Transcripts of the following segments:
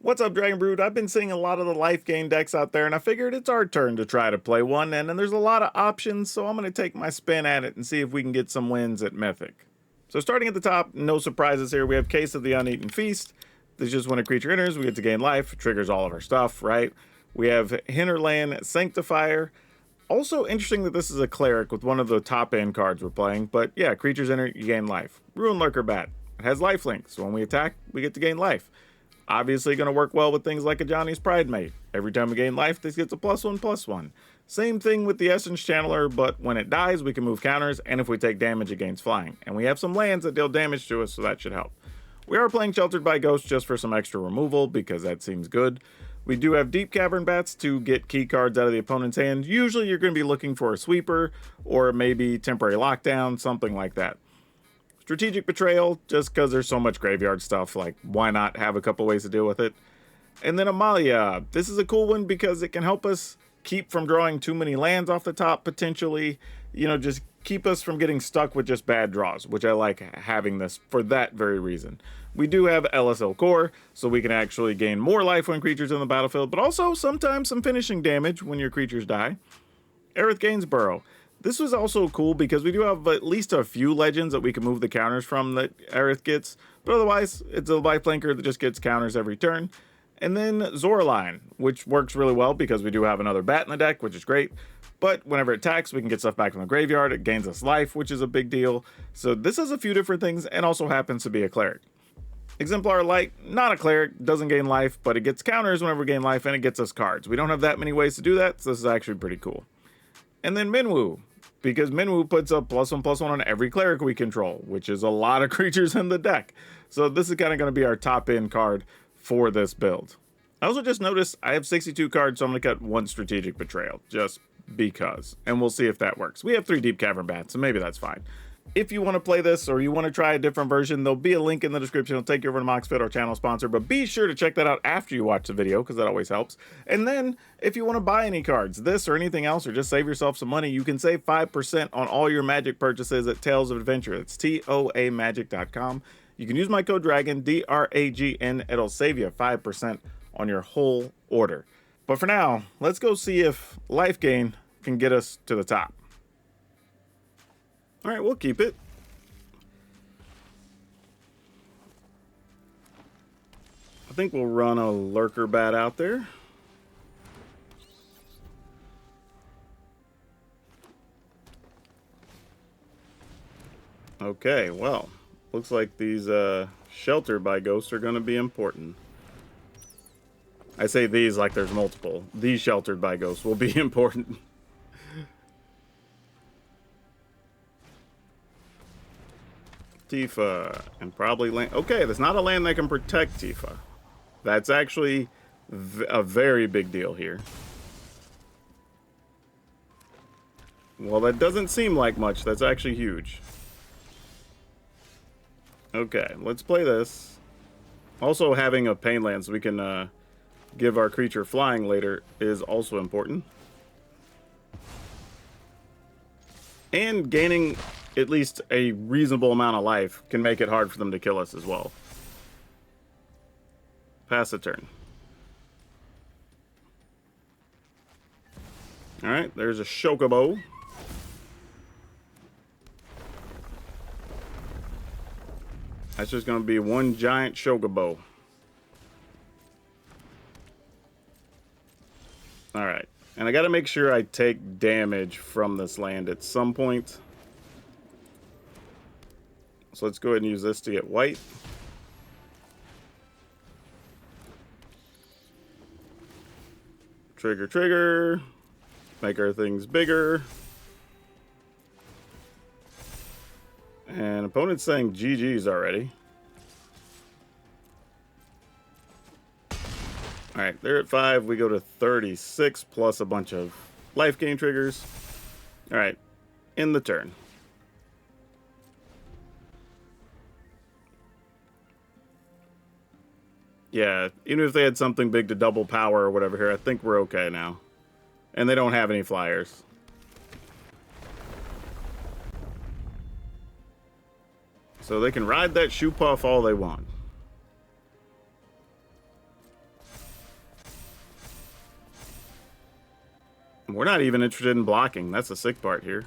What's up, Dragon Brood? I've been seeing a lot of the life gain decks out there, and I figured it's our turn to try to play one, and then there's a lot of options, so I'm going to take my spin at it and see if we can get some wins at Mythic. So starting at the top, no surprises here, we have Case of the Uneaten Feast. This is just when a creature enters, we get to gain life, triggers all of our stuff, right? We have Hinterland Sanctifier. Also interesting that this is a Cleric with one of the top end cards we're playing, but yeah, creatures enter, you gain life. Ruin Lurker Bat. It has lifelink, so when we attack, we get to gain life. Obviously going to work well with things like a Johnny's Pridemate. Every time we gain life, this gets a +1/+1. Same thing with the Essence Channeler, but when it dies, we can move counters, and if we take damage, it gains flying. And we have some lands that deal damage to us, so that should help. We are playing Sheltered by Ghosts just for some extra removal, because that seems good. We do have Deep Cavern Bats to get key cards out of the opponent's hand. Usually you're going to be looking for a sweeper, or maybe temporary lockdown, something like that. Strategic Betrayal, just because there's so much graveyard stuff, like, why not have a couple ways to deal with it? And then Amalia. This is a cool one because it can help us keep from drawing too many lands off the top, potentially. You know, just keep us from getting stuck with just bad draws, which I like having this for that very reason. We do have LSL Core, so we can actually gain more life when creatures in the battlefield, but also sometimes some finishing damage when your creatures die. Aerith Gainsborough. This was also cool because we do have at least a few legends that we can move the counters from that Aerith gets, but otherwise it's a lifelinker that just gets counters every turn. And then Zoraline, which works really well because we do have another bat in the deck, which is great, but whenever it attacks, we can get stuff back from the graveyard. It gains us life, which is a big deal. So this has a few different things and also happens to be a Cleric. Exemplar Light, not a Cleric, doesn't gain life, but it gets counters whenever we gain life and it gets us cards. We don't have that many ways to do that, so this is actually pretty cool. And then Minwu, because Minwu puts up +1/+1 on every Cleric we control, which is a lot of creatures in the deck. So this is kind of going to be our top end card for this build. I also just noticed I have 62 cards, so I'm going to cut one Strategic Betrayal, just because. And we'll see if that works. We have 3 Deep Cavern Bats, so maybe that's fine. If you want to play this or you want to try a different version, there'll be a link in the description. It'll take you over to Moxfield, our channel sponsor, but be sure to check that out after you watch the video because that always helps. And then if you want to buy any cards, this or anything else, or just save yourself some money, you can save 5% on all your Magic purchases at Tales of Adventure. It's TOAMagic.com. You can use my code DRAGON, DRAGN. It'll save you 5% on your whole order. But for now, let's go see if Life Gain can get us to the top. All right, we'll keep it. I think we'll run a Lurker Bat out there. Okay, well, looks like these Sheltered by Ghosts are going to be important. I say these like there's multiple. These Sheltered by Ghosts will be important. Tifa, and probably land. Okay, there's not a land that can protect Tifa. That's actually a very big deal here. Well, that doesn't seem like much. That's actually huge. Okay, let's play this. Also, having a pain land so we can give our creature flying later is also important. And gaining at least a reasonable amount of life can make it hard for them to kill us as well. Pass a turn. Alright, there's a Chocobo. That's just going to be one giant Chocobo. Alright, and I got to make sure I take damage from this land at some point. So let's go ahead and use this to get white. Trigger, trigger. Make our things bigger. And opponent's saying GG's already. Alright, they're at 5. We go to 36 plus a bunch of life gain triggers. Alright, end the turn. Yeah, even if they had something big to double power or whatever here, I think we're okay now. And they don't have any flyers. So they can ride that shoe puff all they want. We're not even interested in blocking. That's the sick part here.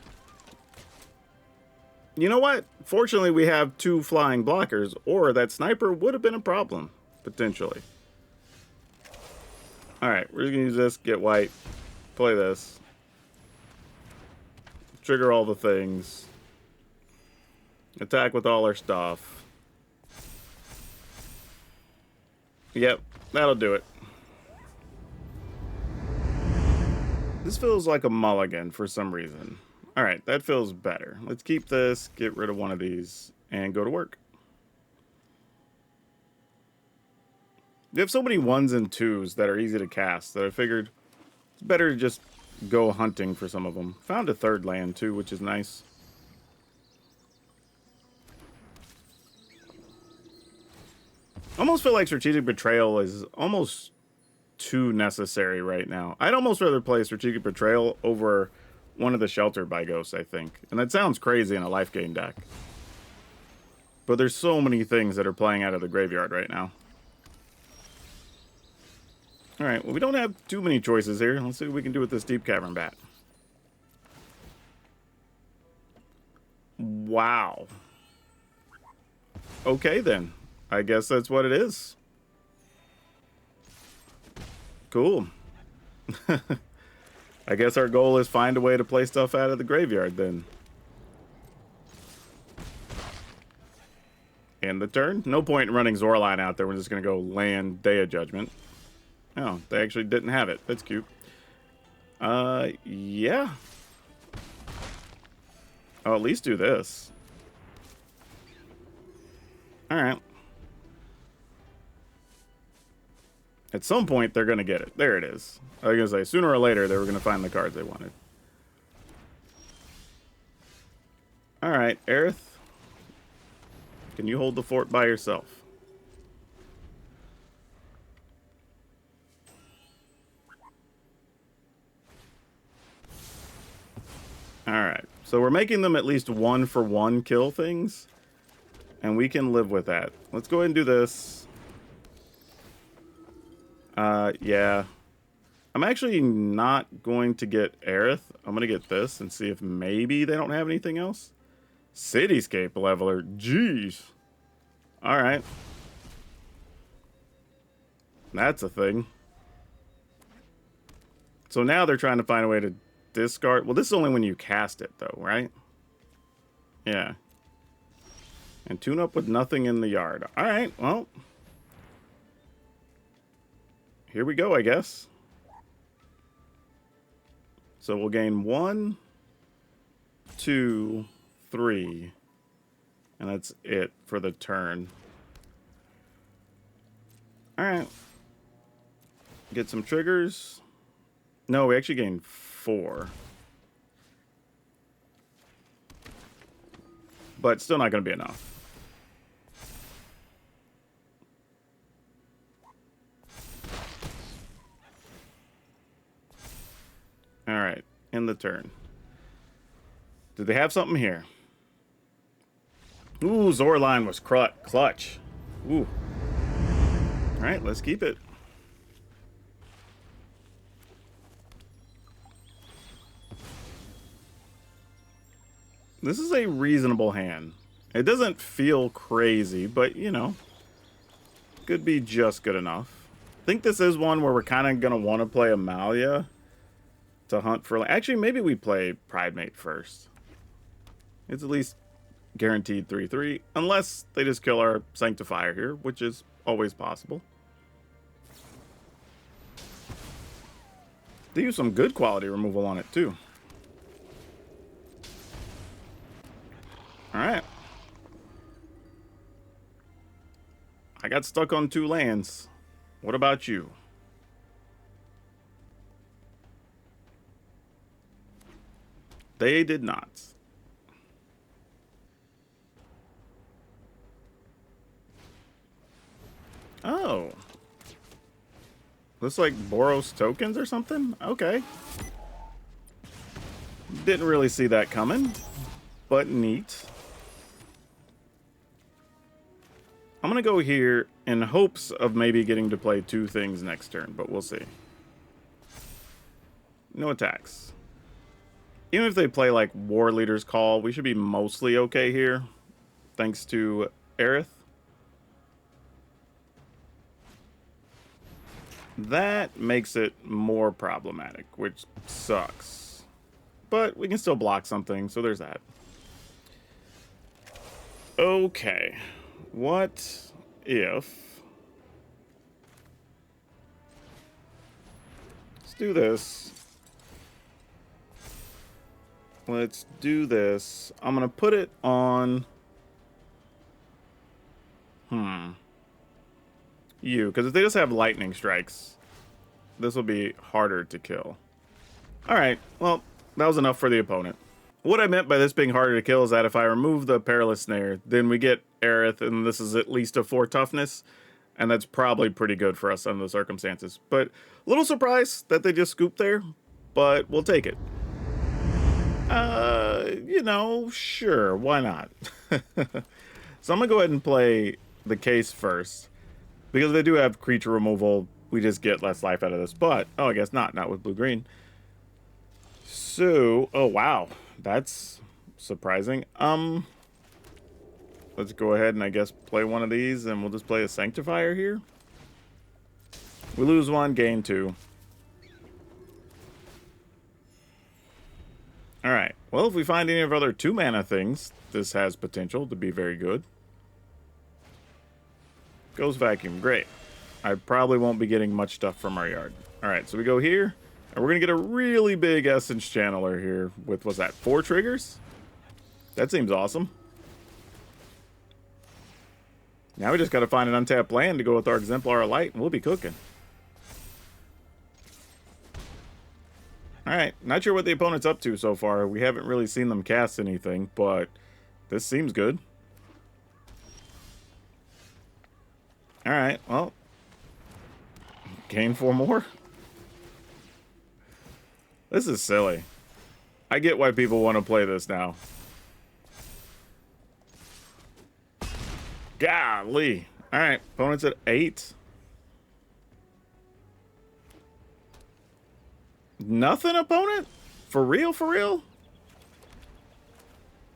You know what? Fortunately, we have 2 flying blockers, or that sniper would have been a problem, potentially. Alright, we're going to use this, get white, play this. Trigger all the things. Attack with all our stuff. Yep, that'll do it. This feels like a mulligan for some reason. Alright, that feels better. Let's keep this, get rid of one of these, and go to work. You have so many 1s and 2s that are easy to cast that I figured it's better to just go hunting for some of them. Found a 3rd land too, which is nice. Almost feel like Strategic Betrayal is almost too necessary right now. I'd almost rather play Strategic Betrayal over one of the Shelter by Ghosts, I think. And that sounds crazy in a life gain deck. But there's so many things that are playing out of the graveyard right now. Alright, well, we don't have too many choices here. Let's see what we can do with this Deep Cavern Bat. Wow. Okay, then. I guess that's what it is. Cool. I guess our goal is find a way to play stuff out of the graveyard, then. End the turn. No point in running Zorline out there. We're just going to go land Day of Judgment. Oh, they actually didn't have it. That's cute. Yeah. I'll at least do this. Alright. At some point, they're going to get it. There it is. I was going to say, sooner or later, they were going to find the cards they wanted. Alright, Aerith. Can you hold the fort by yourself? Alright, so we're making them at least 1-for-1 kill things. And we can live with that. Let's go ahead and do this. Yeah. I'm actually not going to get Aerith. I'm going to get this and see if maybe they don't have anything else. Cityscape Leveler. Jeez. Alright. That's a thing. So now they're trying to find a way to discard. Well, this is only when you cast it, though, right? Yeah. And tune up with nothing in the yard. Alright, well. Here we go, I guess. So we'll gain 1, 2, 3. And that's it for the turn. Alright. Get some triggers. No, we actually gained 4. But still not going to be enough. Alright, end the turn. Did they have something here? Ooh, Zorline was clutch. Ooh. Alright, let's keep it. This is a reasonable hand. It doesn't feel crazy, but, you know, could be just good enough. I think this is one where we're kind of going to want to play Amalia to hunt for... Actually, maybe we play Pridemate first. It's at least guaranteed 3/3, unless they just kill our Sanctifier here, which is always possible. They use some good quality removal on it, too. Alright. I got stuck on 2 lands. What about you? They did not. Oh. Looks like Boros Tokens or something? Okay. Didn't really see that coming, but neat. I'm going to go here in hopes of maybe getting to play 2 things next turn, but we'll see. No attacks. Even if they play like War Leader's Call, we should be mostly okay here. Thanks to Aerith. That makes it more problematic, which sucks. But we can still block something, so there's that. Okay. What if... Let's do this. Let's do this. I'm going to put it on... You, because if they just have lightning strikes, this will be harder to kill. Alright, well, that was enough for the opponent. What I meant by this being harder to kill is that if I remove the Perilous Snare, then we get Aerith, and this is at least a 4 toughness, and that's probably pretty good for us under the circumstances. But a little surprised that they just scooped there, but we'll take it. You know, sure, why not? So I'm going to go ahead and play the case first. Because they do have creature removal, we just get less life out of this. But, oh, I guess not with blue-green. So, oh, wow. That's surprising. Let's go ahead and I guess play one of these, and we'll just play a Sanctifier here. We lose 1, gain 2. Alright, well, if we find any of our other 2-mana things, this has potential to be very good. Goes Vacuum, great. I probably won't be getting much stuff from our yard. Alright, so we go here, and we're going to get a really big Essence Channeler here with, what's that, 4 triggers? That seems awesome. Now we just got to find an untapped land to go with our Exemplar of Light, and we'll be cooking. Alright, not sure what the opponent's up to so far. We haven't really seen them cast anything, but this seems good. Alright, well. Gain 4 more? This is silly. I get why people want to play this now. Golly. Alright, opponent's at 8. Nothing, opponent? For real, for real?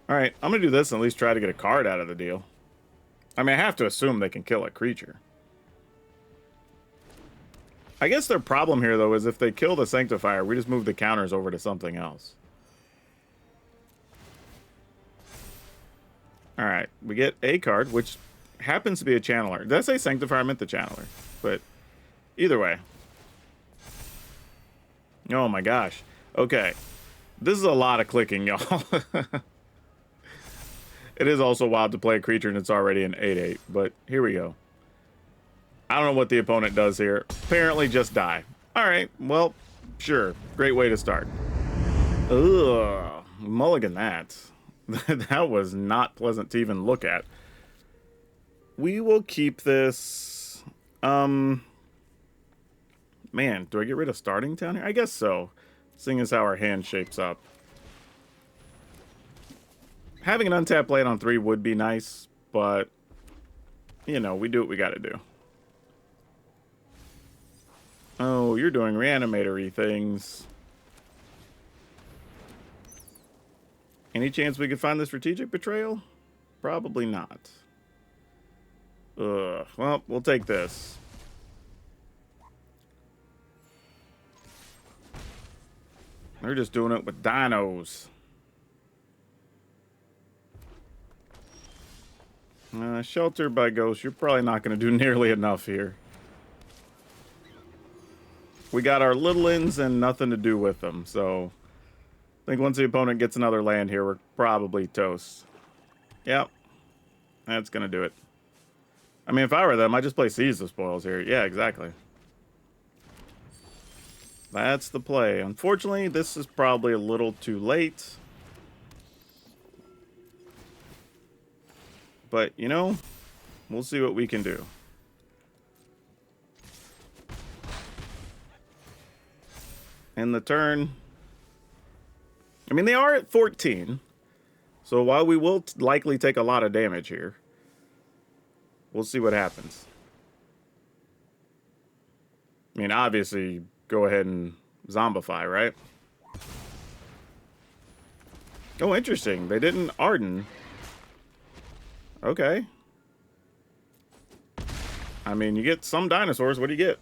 Alright, I'm going to do this and at least try to get a card out of the deal. I mean, I have to assume they can kill a creature. I guess their problem here, though, is if they kill the Sanctifier, we just move the counters over to something else. Alright, we get a card, which happens to be a Channeler. Did I say Sanctifier? I meant the Channeler. But either way. Oh my gosh. Okay. This is a lot of clicking, y'all. It is also wild to play a creature and it's already an 8/8, but here we go. I don't know what the opponent does here. Apparently just die. Alright, well, sure. Great way to start. Ugh. Mulligan that. That was not pleasant to even look at. We will keep this. Man, do I get rid of Starting Town here? I guess so. Seeing as how our hand shapes up. Having an untapped land on 3 would be nice, but, you know, we do what we gotta do. Oh, you're doing reanimatory things. Any chance we could find the strategic betrayal? Probably not. Ugh. Well, we'll take this. They're just doing it with dinos. Shelter by Ghost, you're probably not going to do nearly enough here. We got our little ins and nothing to do with them, so I think once the opponent gets another land here, we're probably toast. Yep. That's going to do it. I mean, if I were them, I'd just play Seize the Spoils here. Yeah, exactly. That's the play. Unfortunately, this is probably a little too late. But, you know, we'll see what we can do. And the turn... I mean, they are at 14. So while we will likely take a lot of damage here, we'll see what happens. I mean, obviously, go ahead and Zombify, right? Oh, interesting. They didn't Arden. Okay. I mean, you get some dinosaurs. What do you get?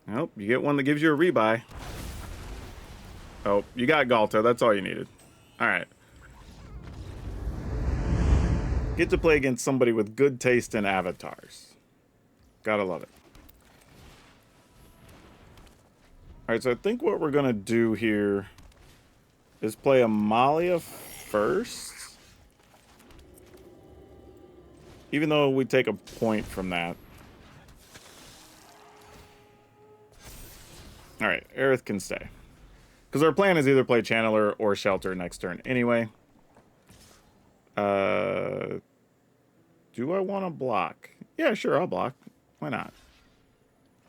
Nope, you get one that gives you a rebuy. Oh, you got Galta. That's all you needed. All right. Get to play against somebody with good taste in avatars. Gotta love it. All right, so I think what we're going to do here is play Amalia first. Even though we take a point from that. All right, Aerith can stay. Because our plan is either play Channeler or Shelter next turn anyway. Do I want to block? Yeah, sure, I'll block. Why not?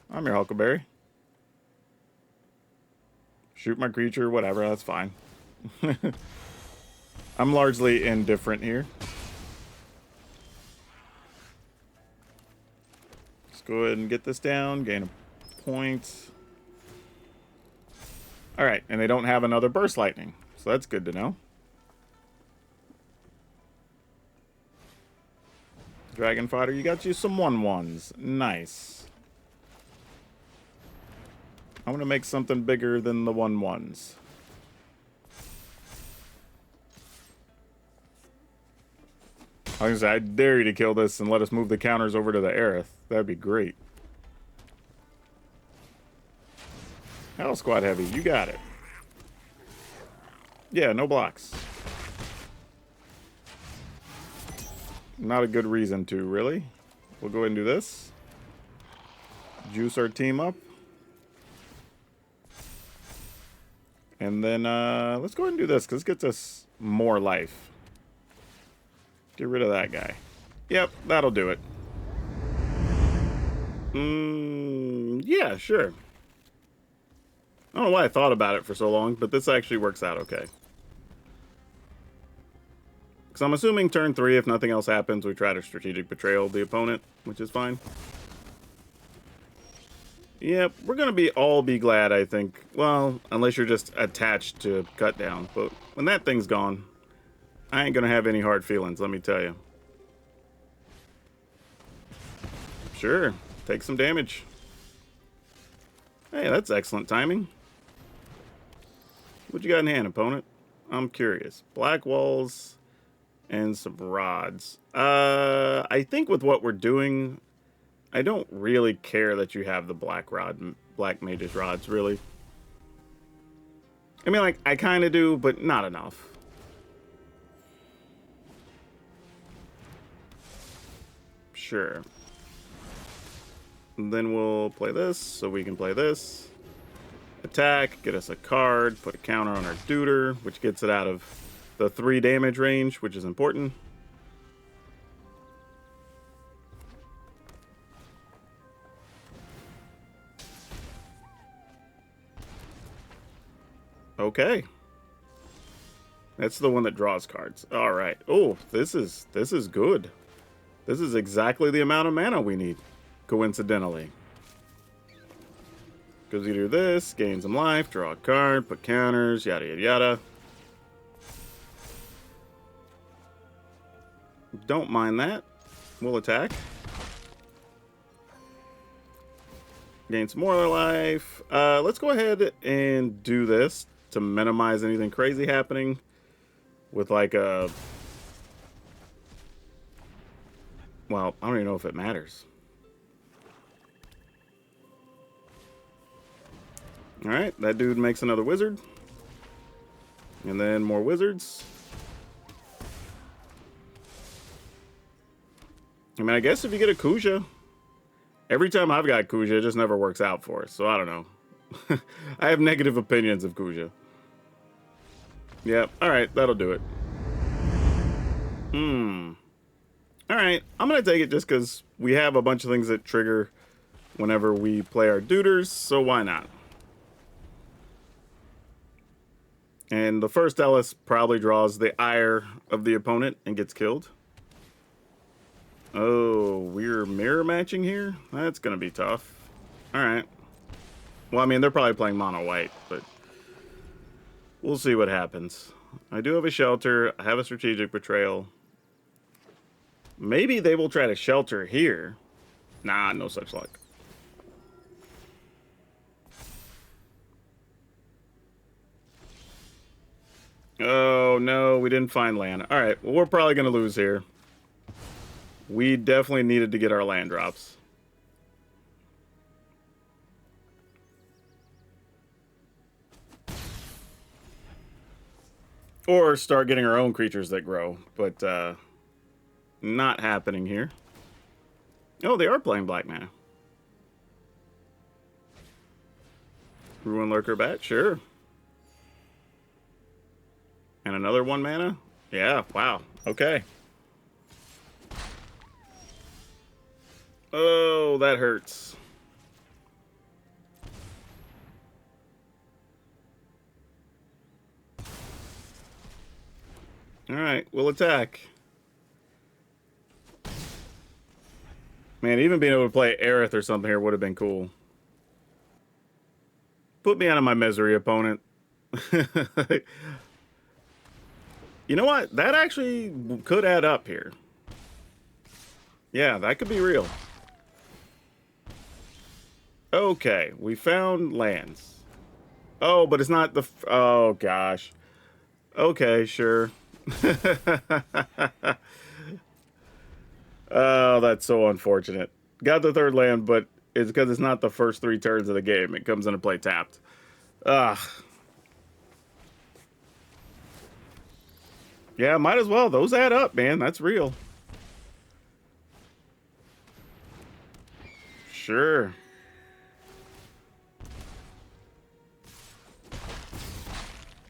I'm your Huckleberry. Shoot my creature, whatever, that's fine. I'm largely indifferent here. Let's go ahead and get this down, gain a point. Alright, and they don't have another Burst Lightning, so that's good to know. Dragon Fighter, you got you some 1/1s. Nice. I'm going to make something bigger than the 1/1s. I was going to say, I dare you to kill this and let us move the counters over to the Aerith. That'd be great. Hell Squad Heavy, you got it. Yeah, no blocks. Not a good reason to, really. We'll go ahead and do this. Juice our team up. And then, let's go ahead and do this, because this gets us more life. Get rid of that guy. Yep, that'll do it. Yeah, sure. I don't know why I thought about it for so long, but this actually works out okay. Because I'm assuming turn 3, if nothing else happens, we try to strategic betrayal the opponent, which is fine. Yep, we're going to all be glad, I think. Well, unless you're just attached to cut down. But when that thing's gone, I ain't going to have any hard feelings, let me tell you. Sure, take some damage. Hey, that's excellent timing. What you got in hand, opponent? I'm curious. Black walls and some rods. I think with what we're doing, I don't really care that you have the black mage's rods, really. I mean, like, I kind of do, but not enough. Sure. And then we'll play this, so we can play this. Attack, get us a card, put a counter on our Deuter, which gets it out of the 3 damage range, which is important. Okay. That's the one that draws cards. All right. Oh, this is good. This is exactly the amount of mana we need, coincidentally. Because you do this, gain some life, draw a card, put counters, yada, yada, yada. Don't mind that. We'll attack. Gain some more life. Let's go ahead and do this to minimize anything crazy happening with like a... Well, I don't even know if it matters. Alright, that dude makes another wizard. And then more wizards. I mean, I guess if you get a Kuja... Every time I've got Kuja, it just never works out for us. So I don't know. I have negative opinions of Kuja. Yep, alright, that'll do it. Alright, I'm going to take it just because we have a bunch of things that trigger whenever we play our Deuters, so why not? And the first Ellis probably draws the ire of the opponent and gets killed. Oh, we're mirror matching here? That's going to be tough. Alright. Well, I mean, they're probably playing mono white, but we'll see what happens. I do have a shelter. I have a strategic betrayal. Maybe they will try to shelter here. Nah, no such luck. Oh, no, we didn't find land. All right, well, we're probably going to lose here. We definitely needed to get our land drops. Or start getting our own creatures that grow, but not happening here. Oh, they are playing black mana. Ruin Lurker Bat, sure. And another 1 mana? Yeah, wow. Okay. Oh, that hurts. Alright, we'll attack. Man, even being able to play Aerith or something here would have been cool. Put me out of my misery, opponent. You know what? That actually could add up here. Yeah, that could be real. Okay, we found lands. Oh, but it's not the... Oh, gosh. Okay, sure. Oh, that's so unfortunate. Got the 3rd land, but it's because it's not the first 3 turns of the game. It comes into play tapped. Ugh. Yeah, might as well. Those add up, man. That's real. Sure.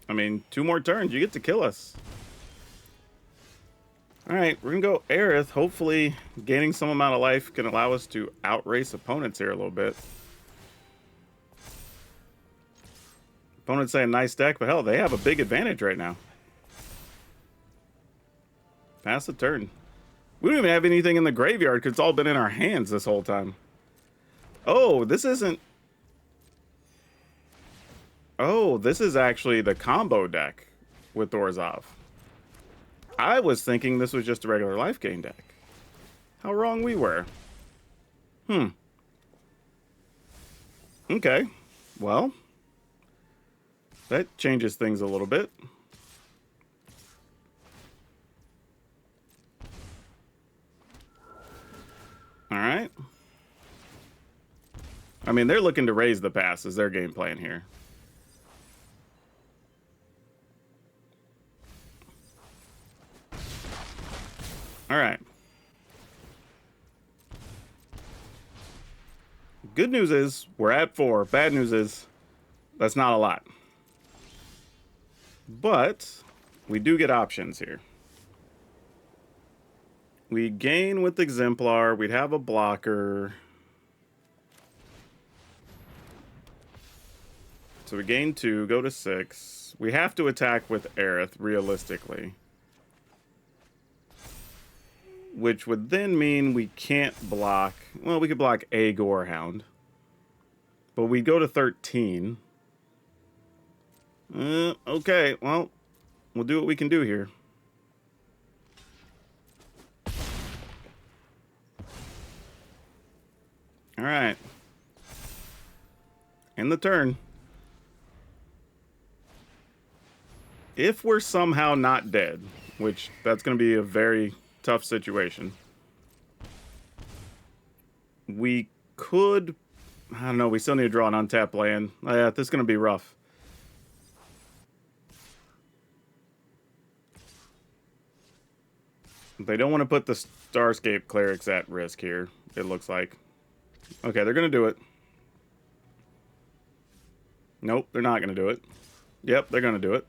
I mean, 2 more turns. You get to kill us. Alright, we're going to go Aerith. Hopefully, gaining some amount of life can allow us to outrace opponents here a little bit. Opponents saying nice deck, but hell, they have a big advantage right now. Pass the turn. We don't even have anything in the graveyard because it's all been in our hands this whole time. Oh, this isn't... Oh, this is actually the combo deck with Orzhov. I was thinking this was just a regular life gain deck. How wrong we were. Okay. Well, that changes things a little bit. All right. I mean, they're looking to raise the pass as their game plan here. All right. Good news is we're at 4. Bad news is that's not a lot. But we do get options here. We gain with Exemplar. We'd have a blocker. So we gain 2, go to 6. We have to attack with Aerith, realistically. Which would then mean we can't block... Well, we could block a Gorehound. But we go to 13. Okay, well, we'll do what we can do here. Alright. In the turn. If we're somehow not dead, which that's going to be a very tough situation, we could... I don't know, we still need to draw an untapped land. Yeah, this is going to be rough. They don't want to put the Starscape Clerics at risk here, it looks like. Okay, they're going to do it. Nope, they're not going to do it. Yep, they're going to do it.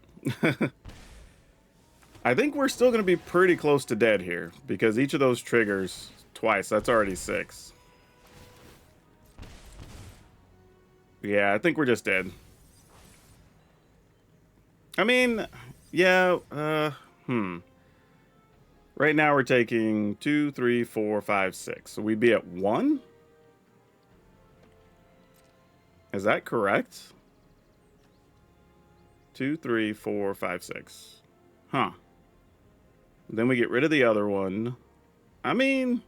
I think we're still going to be pretty close to dead here, because each of those triggers twice. That's already 6. Yeah, I think we're just dead. I mean, yeah, Right now we're taking 2, 3, 4, 5, 6. So we'd be at 1? Is that correct? 2, 3, 4, 5, 6. Huh. Then we get rid of the other one. I mean,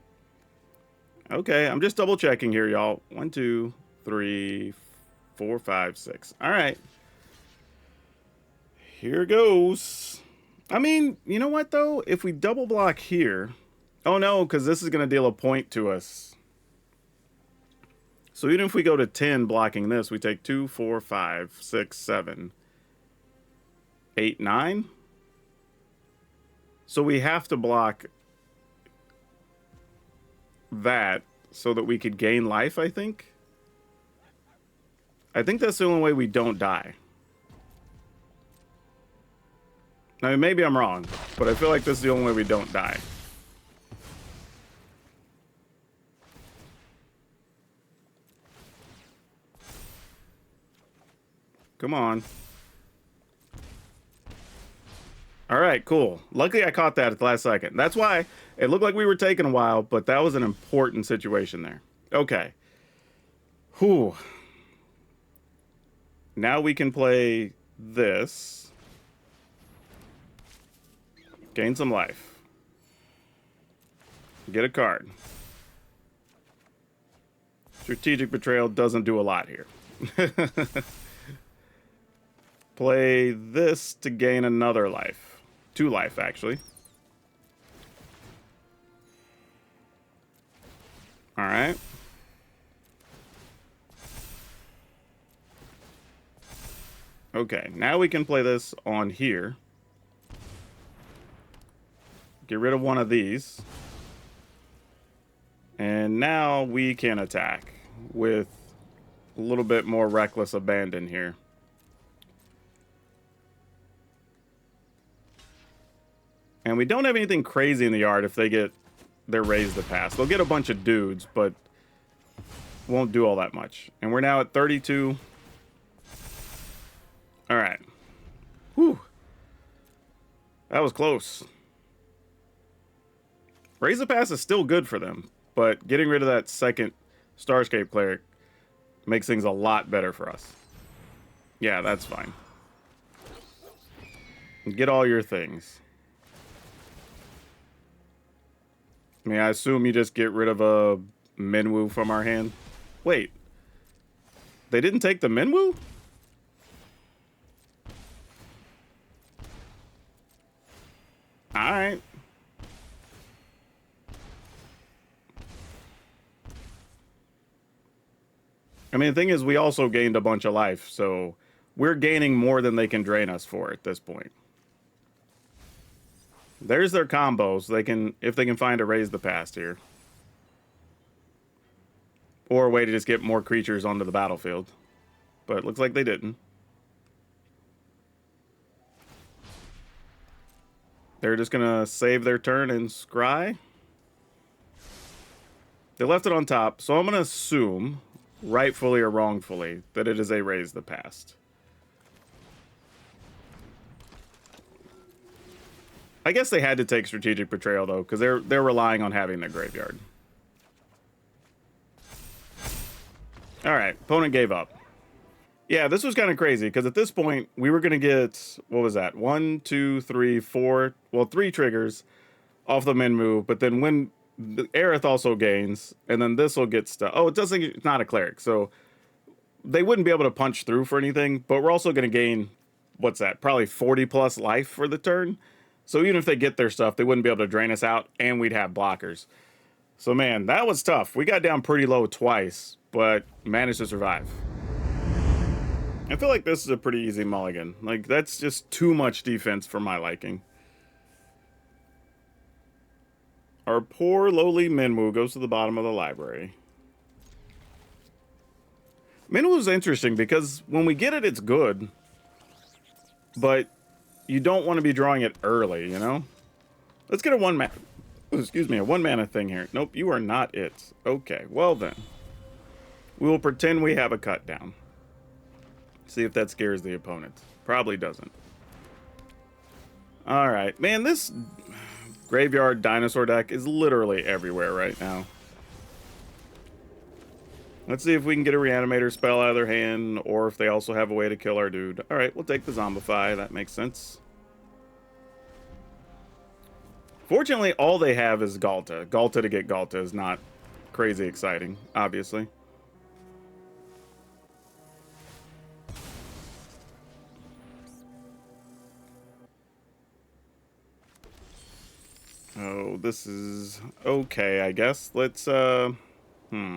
okay, I'm just double checking here, y'all. 1, 2, 3, 4, 5, 6. All right. Here goes. I mean, you know what, though? If we double block here... Oh, no, because this is going to deal a point to us. So even if we go to 10 blocking this, we take 2, 4, 5, 6, 7, 8, 9. So we have to block that so that we could gain life, I think. I think that's the only way we don't die. I mean, maybe I'm wrong, but I feel like this is the only way we don't die. Come on. All right, cool. Luckily, I caught that at the last second. That's why it looked like we were taking a while, but that was an important situation there. Okay. Whew. Now we can play this. Gain some life. Get a card. Strategic Betrayal doesn't do a lot here. Play this to gain another life. 2 life, actually. Alright. Okay, now we can play this on here. Get rid of one of these. And now we can attack with a little bit more reckless abandon here. And we don't have anything crazy in the yard if they get their raise the pass. They'll get a bunch of dudes, but won't do all that much. And we're now at 32. All right. Whew. That was close. Raise the pass is still good for them, but getting rid of that second Starscape Cleric makes things a lot better for us. Yeah, that's fine. Get all your things. I mean, I assume you just get rid of a Minwu from our hand. Wait. They didn't take the Minwu? Alright. I mean, the thing is, we also gained a bunch of life, so we're gaining more than they can drain us for at this point. There's their combos. They can, if they can find a raise the past here. Or a way to just get more creatures onto the battlefield. But it looks like they didn't. They're just going to save their turn and scry. They left it on top, so I'm going to assume, rightfully or wrongfully, that it is a raise the past. I guess they had to take Strategic Betrayal, though, because they're relying on having their graveyard. Alright, opponent gave up. Yeah, this was kind of crazy, because at this point, we were going to get, what was that? 1, 2, 3, 4, well, 3 triggers off the Minwu, but then when the Aerith also gains, and then this will get stuck. Oh, it's not a Cleric, so they wouldn't be able to punch through for anything, but we're also going to gain, what's that? Probably 40 plus life for the turn. So even if they get their stuff, they wouldn't be able to drain us out, and we'd have blockers. So, man, that was tough. We got down pretty low twice, but managed to survive. I feel like this is a pretty easy mulligan. Like, that's just too much defense for my liking. Our poor, lowly Minwu goes to the bottom of the library. Minwu's interesting because when we get it, it's good. But you don't want to be drawing it early, you know? Let's get a one mana thing here. Nope, you are not it. Okay, well then. We will pretend we have a cut down. See if that scares the opponent. Probably doesn't. Alright, man, this graveyard dinosaur deck is literally everywhere right now. Let's see if we can get a Reanimator spell out of their hand, or if they also have a way to kill our dude. Alright, we'll take the Zombify. That makes sense. Fortunately, all they have is Galta. Galta to get Galta is not crazy exciting, obviously. Oh, this is okay, I guess. Let's, on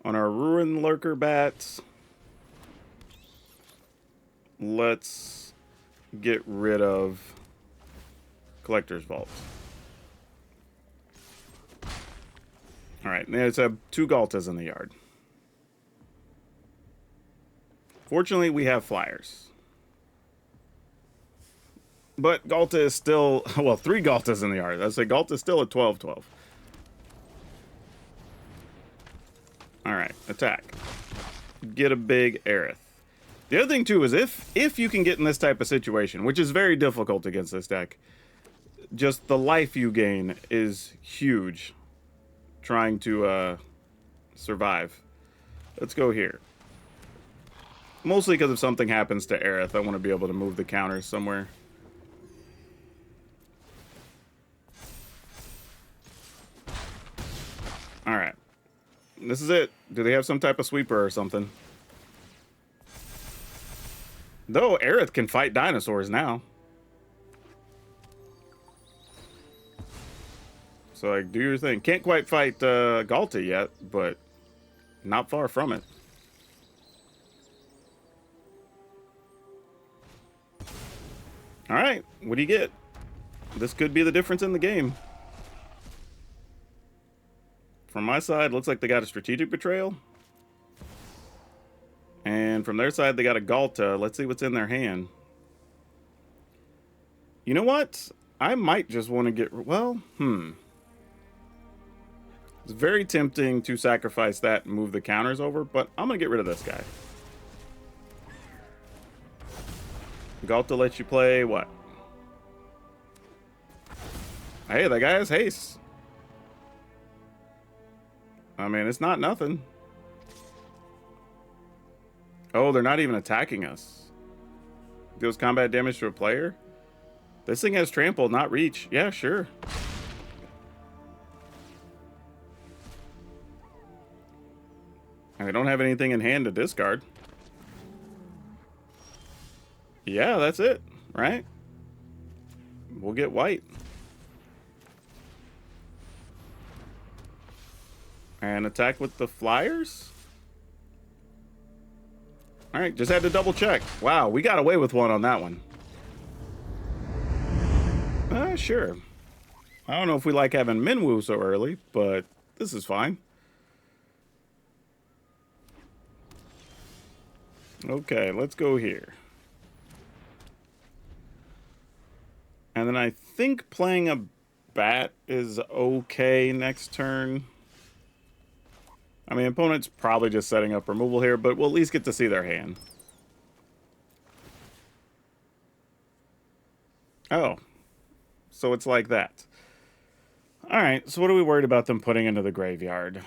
our Ruin Lurker bats, let's get rid of Collector's Vaults. Alright, let's have 2 Galtas in the yard. Fortunately, we have flyers. But Galta is still, well, 3 Galtas in the yard. I'd say Galta is still at 12-12. Alright, attack. Get a big Aerith. The other thing, too, is if you can get in this type of situation, which is very difficult against this deck, just the life you gain is huge trying to survive. Let's go here. Mostly because if something happens to Aerith, I want to be able to move the counters somewhere. Alright. This is it. Do they have some type of sweeper or something? Though Aerith can fight dinosaurs now. So, like, do your thing. Can't quite fight Galta yet, but not far from it. Alright, what do you get? This could be the difference in the game. From my side, looks like they got a Strategic Betrayal. And from their side, they got a Galta. Let's see what's in their hand. You know what? I might just want to get... Well, It's very tempting to sacrifice that and move the counters over, but I'm going to get rid of this guy. Galta lets you play what? Hey, that guy has haste. I mean, it's not nothing. Oh, they're not even attacking us. Deals combat damage to a player? This thing has trample, not reach. Yeah, sure. And they don't have anything in hand to discard. Yeah, that's it, right? We'll get white. And attack with the flyers? Alright, just had to double check. Wow, we got away with one on that one. Sure. I don't know if we like having Minwu so early, but this is fine. Okay, let's go here. And then I think playing a bat is okay next turn. I mean, opponent's probably just setting up removal here, but we'll at least get to see their hand. Oh. So it's like that. Alright, so what are we worried about them putting into the graveyard?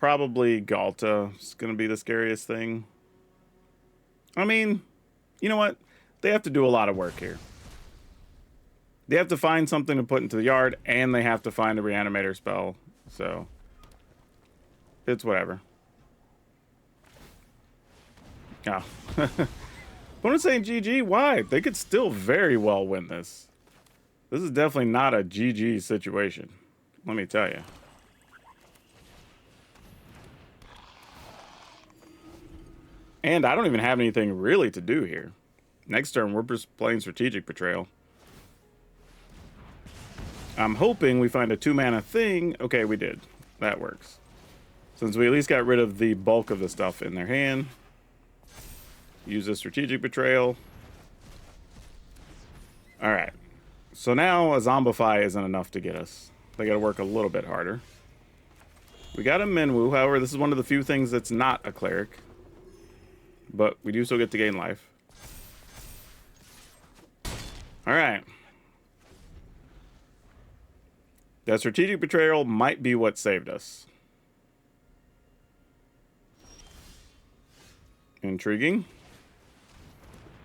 Probably Galta is going to be the scariest thing. I mean, you know what? They have to do a lot of work here. They have to find something to put into the yard, and they have to find a Reanimator spell. So, it's whatever. Oh. Opponent's saying GG? Why? They could still very well win this. This is definitely not a GG situation. Let me tell you. And I don't even have anything really to do here. Next turn, we're just playing Strategic Betrayal. I'm hoping we find a 2-mana thing. Okay, we did. That works. Since we at least got rid of the bulk of the stuff in their hand. Use a Strategic Betrayal. Alright. So now a Zombify isn't enough to get us. They gotta work a little bit harder. We got a Minwu. However, this is one of the few things that's not a Cleric. But we do still get to gain life. Alright. That Strategic Betrayal might be what saved us. Intriguing.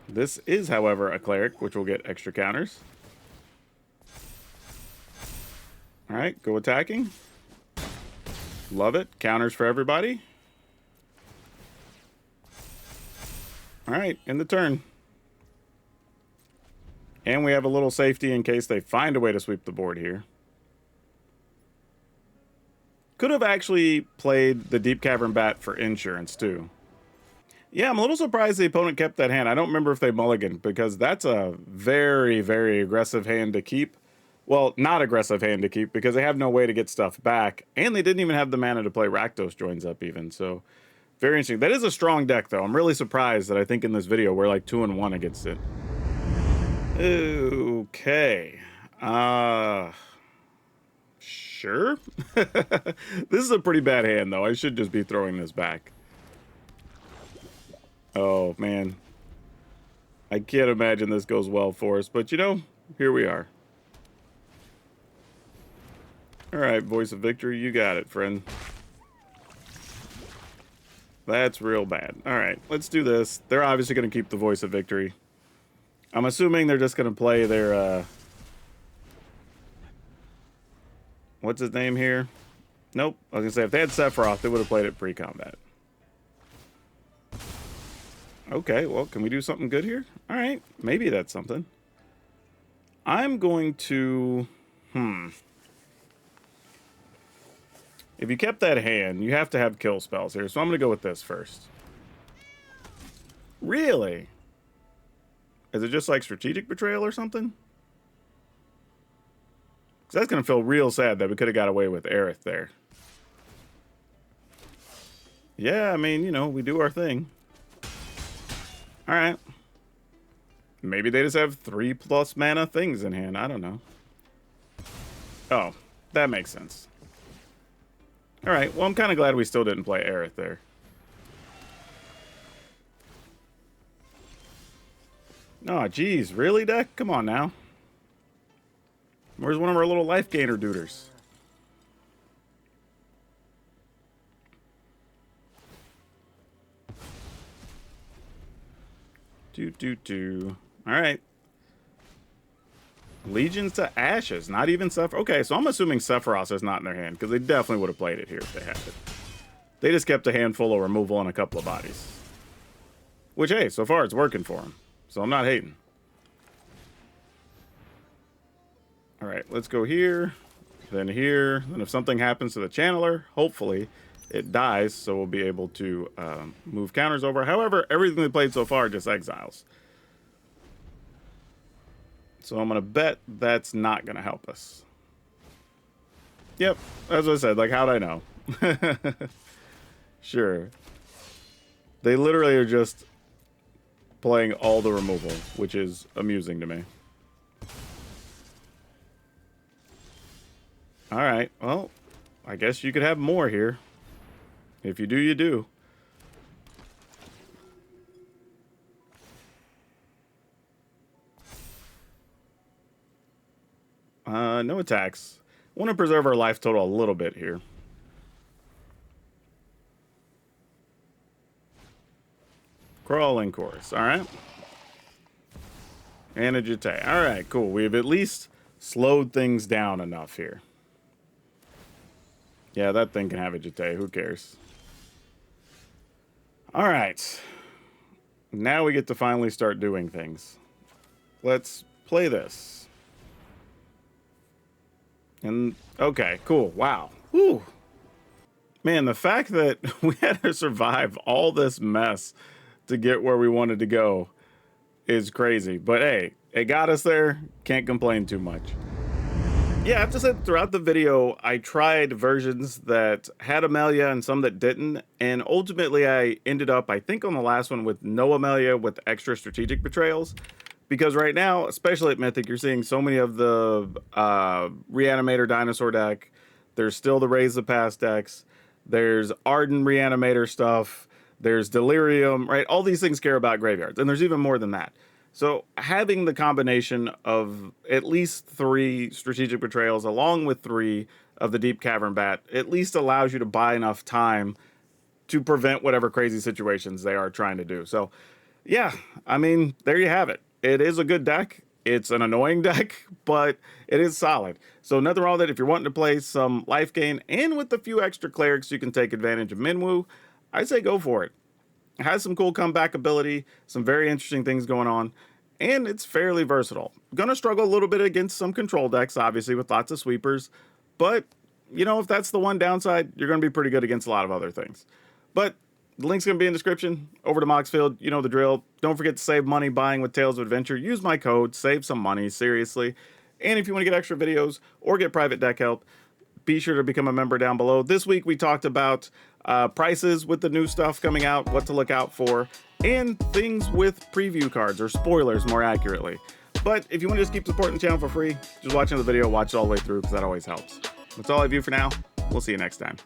This is, however, a Cleric, which will get extra counters. All right, go attacking. Love it. Counters for everybody. All right, end the turn. And we have a little safety in case they find a way to sweep the board here. Could have actually played the Deep Cavern Bat for insurance, too. Yeah, I'm a little surprised the opponent kept that hand. I don't remember if they mulliganed, because that's a very, very aggressive hand to keep. Well, not aggressive hand to keep, because they have no way to get stuff back. And they didn't even have the mana to play Rakdos joins up even, so... Very interesting. That is a strong deck, though. I'm really surprised that I think in this video we're like 2-1 against it. Okay. Sure. This is a pretty bad hand, though. I should just be throwing this back. Oh, man. I can't imagine this goes well for us, but you know, here we are. All right, Voice of Victory, you got it, friend. That's real bad. All right, let's do this. They're obviously going to keep the Voice of Victory. I'm assuming they're just going to play their, what's his name here? Nope. I was going to say, if they had Sephiroth, they would have played it pre-combat. Okay, well, can we do something good here? All right, maybe that's something. I'm going to... If you kept that hand, you have to have kill spells here, so I'm going to go with this first. Really? Is it just like Strategic Betrayal or something? Because that's going to feel real sad that we could have got away with Aerith there. Yeah, I mean, you know, we do our thing. Alright. Maybe they just have 3+ mana things in hand. I don't know. Oh, that makes sense. Alright, well, I'm kind of glad we still didn't play Aerith there. Oh, geez. Really, deck? Come on now. Where's one of our little life gainer duders? Alright. Legions to Ashes. Not even Sephiroth. Okay, so I'm assuming Sephiroth is not in their hand, because they definitely would have played it here if they had it. They just kept a handful of removal and a couple of bodies. Which, hey, so far it's working for them. So I'm not hating. Alright, let's go here. Then here. Then if something happens to the Channeler, hopefully it dies, so we'll be able to move counters over. However, everything they played so far just exiles. So I'm going to bet that's not going to help us. Yep, as I said, like, how'd I know? Sure. They literally are just playing all the removal, which is amusing to me. Alright, well, I guess you could have more here. If you do, you do. No attacks. Want to preserve our life total a little bit here. Crawling Chorus, alright. And a Jete. Alright, cool. We've at least slowed things down enough here. Yeah, that thing can have a Jete. Who cares? Alright. Now we get to finally start doing things. Let's play this. And, okay, cool. Wow. Whew. Man, the fact that we had to survive all this mess to get where we wanted to go is crazy. But hey, it got us there. Can't complain too much. Yeah, I have to say, throughout the video, I tried versions that had Amelia and some that didn't. And ultimately, I ended up, I think on the last one, with no Amelia with extra strategic betrayals. Because right now, especially at Mythic, you're seeing so many of the Reanimator dinosaur deck. There's still the Raise the Past decks. There's Arden Reanimator stuff. There's Delirium, right? All these things care about graveyards. And there's even more than that. So having the combination of at least 3 strategic betrayals along with 3 of the Deep Cavern Bat at least allows you to buy enough time to prevent whatever crazy situations they are trying to do. So yeah, I mean, there you have it. It is a good deck. It's an annoying deck, but it is solid. So nothing wrong with it. If you're wanting to play some life gain and with a few extra clerics, you can take advantage of Minwu. I say go for it. It has some cool comeback ability, some very interesting things going on, and it's fairly versatile. Gonna struggle a little bit against some control decks, obviously, with lots of sweepers, but you know, if that's the one downside, you're gonna be pretty good against a lot of other things. But the link's going to be in the description. Over to Moxfield. You know the drill. Don't forget to save money buying with Tales of Adventure. Use my code. Save some money. Seriously. And if you want to get extra videos or get private deck help, be sure to become a member down below. This week we talked about prices with the new stuff coming out, what to look out for, and things with preview cards, or spoilers more accurately. But if you want to just keep supporting the channel for free, just watch another video, watch it all the way through, because that always helps. That's all I have for now. We'll see you next time.